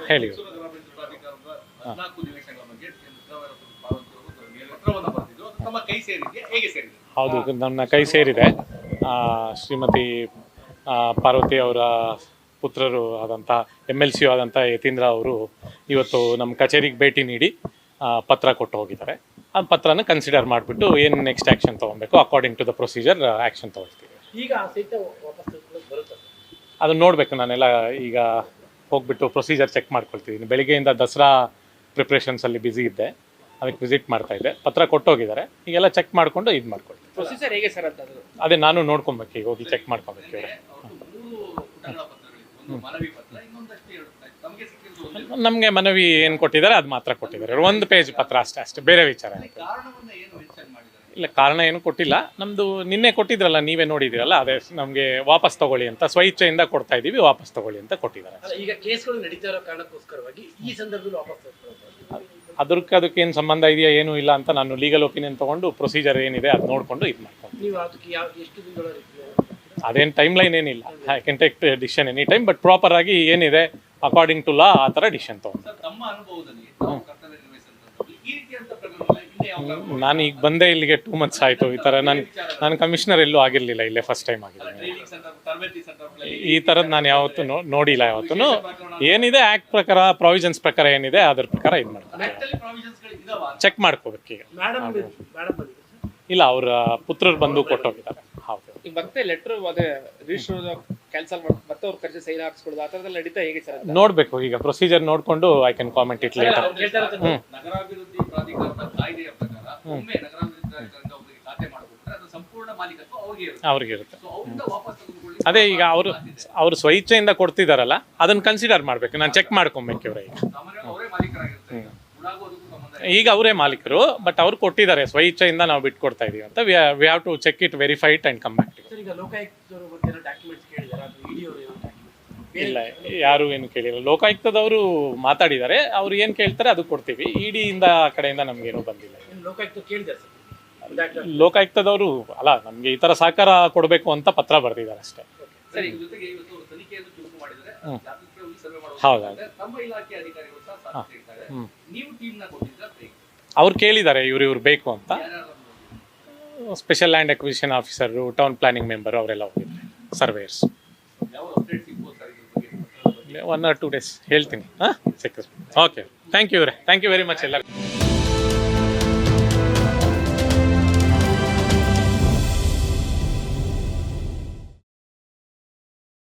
ಹೇಳಿ. ಹೌದು, ನನ್ನ ಕೈ ಸೇರಿದೆ. ಶ್ರೀಮತಿ ಪಾರ್ವತಿ ಅವರ ಪುತ್ರರು ಆದಂಥ MLC ಆದಂಥ ಯತೀಂದ್ರ ಅವರು ಇವತ್ತು ನಮ್ಮ ಕಚೇರಿಗೆ ಭೇಟಿ ನೀಡಿ ಪತ್ರ ಕೊಟ್ಟು ಹೋಗಿದ್ದಾರೆ. ಆ ಪತ್ರನ ಕನ್ಸಿಡರ್ ಮಾಡಿಬಿಟ್ಟು ಏನು ನೆಕ್ಸ್ಟ್ ಆ್ಯಕ್ಷನ್ ತೊಗೊಬೇಕು according to the procedure action ತೊಗೊಳ್ತೀವಿ. ಈಗ ಅದನ್ನು ನೋಡಬೇಕು. ನಾನೆಲ್ಲ ಈಗ ಹೋಗ್ಬಿಟ್ಟು ಪ್ರೊಸೀಜರ್ ಚೆಕ್ ಮಾಡ್ಕೊಳ್ತಿದ್ದೀನಿ. ಬೆಳಿಗ್ಗೆಯಿಂದ ದಸರಾ ಪ್ರಿಪ್ರೇಷನ್ಸಲ್ಲಿ ಬ್ಯುಸಿ ಇದ್ದೆ, ಅದಕ್ಕೆ ವಿಸಿಟ್ ಮಾಡ್ತಾಯಿದ್ದೆ. ಪತ್ರ ಕೊಟ್ಟೋಗಿದ್ದಾರೆ, ಈಗೆಲ್ಲ ಚೆಕ್ ಮಾಡಿಕೊಂಡು ಇದು ಮಾಡ್ಕೊಳ್ತೀವಿ. ಪ್ರೊಸೀಜರ್ ಹೇಗೆ ಸರ್ ಅಂತ ಅದೇ ನಾನು ನೋಡ್ಕೊಬೇಕು, ಈಗ ಹೋಗಿ ಚೆಕ್ ಮಾಡ್ಕೊಬೇಕು. ಇವರು ನಮಗೆ ಮನವಿ ಏನು ಕೊಟ್ಟಿದ್ದಾರೆ ಅದು ಮಾತ್ರ ಕೊಟ್ಟಿದ್ದಾರೆ. 1 ಪೇಜ್ ಪತ್ರ ಅಷ್ಟೇ, ಬೇರೆ ವಿಚಾರ ಇಲ್ಲ. ಕಾರಣ ಏನು ಕೊಟ್ಟಿಲ್ಲ. ನಮ್ಮದು ನಿನ್ನೆ ಕೊಟ್ಟಿದ್ರಲ್ಲ, ನೀವೇ ನೋಡಿದ್ದೀರಲ್ಲ, ಅದೇ ನಮಗೆ ವಾಪಸ್ ತಗೊಳ್ಳಿ ಅಂತ ಸ್ವಇಚ್ಛೆಯಿಂದ ಕೊಡ್ತಾ ಇದ್ದೀವಿ, ವಾಪಸ್ ತಗೊಳ್ಳಿ ಅಂತ ಕೊಟ್ಟಿದ್ದಾರೆ. ಈಗ ಕೇಸ್ಗಳು ನಡೀತಾ ಇರೋ ಕಾರಣಕ್ಕೋಸ್ಕರವಾಗಿ ಈ ಸಂದರ್ಭದಲ್ಲಿ ವಾಪಸ್ ಅದಕ್ಕೇನು ಸಂಬಂಧ ಇದೆಯಾ ಏನೂ ಇಲ್ಲ ಅಂತ ನಾನು ಲೀಗಲ್ ಒಪಿನಿಯನ್ ತೊಗೊಂಡು ಪ್ರೊಸೀಜರ್ ಏನಿದೆ ಅದು ನೋಡಿಕೊಂಡು ಇದು ಮಾಡ್ಕೊಂಡು. ನೀವು ಅದಕ್ಕೆ ಎಷ್ಟು ದಿನಗಳ ಅದೇನು ಟೈಮ್ ಲೈನ್ ಏನಿಲ್ಲ. I can take decision any time, but proper ಆಗಿ ಏನಿದೆ ಅಕಾರ್ಡಿಂಗ್ ಟು ಲಾ ಆ ಥರ ಡಿಸಿಷನ್ ತೊಗೊಂಡು. ನಾನು ಈಗ ಬಂದೆ ಇಲ್ಲಿಗೆ 2 months ಆಯಿತು. ಈ ಥರ ನಾನು ಕಮಿಷನರ್ ಎಲ್ಲೂ ಆಗಿರಲಿಲ್ಲ, ಇಲ್ಲೇ ಫಸ್ಟ್ ಟೈಮ್ ಆಗಿದ್ದೀನಿ. ಈ ಥರದ್ದು ನಾನು ಯಾವತ್ತೂ ನೋಡಿಲ್ಲ. ಯಾವತ್ತೂ ಏನಿದೆ ಆ್ಯಕ್ಟ್ ಪ್ರಕಾರ, ಪ್ರಾವಿಷನ್ಸ್ ಪ್ರಕಾರ ಏನಿದೆ ಅದ್ರ ಪ್ರಕಾರ ಇದು ಮಾಡ್ತೀನಿ, ಚೆಕ್ ಮಾಡ್ಕೋಬೇಕು. ಈಗ ಇಲ್ಲ, ಅವರ ಪುತ್ರರು ಬಂದು ಕೊಟ್ಟೋಗಿದ್ದಾರೆ. ಹೌದು. ಈಗ ಮತ್ತೆ ಲೆಟರ್ ಅದೇ ರಿಜಿಸ್ಟರ್ ಕ್ಯಾನ್ಸಲ್ ಮಾಡಿ ಮತ್ತೆ ಅವ್ರ ಕರ್ಜೆ ಸೈನ್ ಹಾಕ್ಸ್ಕೊಳ್ಳೋದು ಆ ಥರದಲ್ಲಿ ನಡೀತಾ ಹೇಗೆ ಸರ್? ನೋಡಬೇಕು, ಈಗ ಪ್ರೊಸೀಜರ್ ನೋಡಿಕೊಂಡು I can comment it later. ನಗರಾಭಿವೃದ್ಧಿ ಪ್ರಾಧಿಕಾರದ ಕಾಯ್ದೆಯ ಪ್ರಕಾರ ಒಮ್ಮೆ ನಗರಾಭಿವೃದ್ಧಿ ಪ್ರಾಧಿಕಾರದಿಂದ ಅವರಿಗೆ ಖಾತೆ ಮಾಡಿಬಿಟ್ರೆ ಅದು ಸಂಪೂರ್ಣ ಮಾಲೀಕತ್ವ ಅವ್ರಿಗೆ ಇರುತ್ತೆ. ಅದೇ ಈಗ ಅವರು ಸ್ವಇಚ್ಛೆಯಿಂದ ಕೊಡ್ತಿದಾರಲ್ಲ, ಅದನ್ನ ಕನ್ಸಿಡರ್ ಮಾಡಬೇಕು. ನಾನು ಚೆಕ್ ಮಾಡ್ಕೊಬೇಕು. ಇವರಿಗೆ ಅವರೇ ಮಾಲೀಕರಾಗಿರ್ತಾರೆ. ಈಗ ಅವರೇ ಮಾಲೀಕರು, ಬಟ್ ಅವ್ರು ಕೊಟ್ಟಿದ್ದಾರೆ, ಸ್ವಇಚ್ಛೆಯಿಂದ ನಾವು ಬಿಟ್ಕೊಡ್ತಾ ಇದೀವಿ ಅಂತ. We have to check it, verify it and come back to. ಇಲ್ಲ, ಯಾರು ಏನು ಕೇಳಿಲ್ಲ. ಲೋಕಾಯುಕ್ತದವರು ಮಾತಾಡಿದ್ದಾರೆ, ಅವ್ರು ಏನು ಕೇಳ್ತಾರೆ ಅದು ಕೊಡ್ತೀವಿ. ಇಡಿಯಿಂದ ಆ ಕಡೆಯಿಂದ ನಮಗೇನು ಬಂದಿಲ್ಲ. ಲೋಕಾಯುಕ್ತದವರು ಅಲ್ಲ, ನಮಗೆ ಈ ಥರ ಸಹಕಾರ ಕೊಡಬೇಕು ಅಂತ ಪತ್ರ ಬರೆದಿದ್ದಾರೆ ಅಷ್ಟೇ. ಹೌದಾ? ಅವ್ರು ಕೇಳಿದ್ದಾರೆ ಇವ್ರು ಬೇಕು ಅಂತ. Special land acquisition officer, town planning member ಅವರೆಲ್ಲ ಹೋಗಿದ್ದಾರೆ, ಸರ್ವೇಯರ್ಸ್. 1 or 2 days ಹೇಳ್ತೀನಿ. ಸಿಕ್ಕಿದ್ರು. Okay, thank you very much ಎಲ್ಲರಿಗೂ.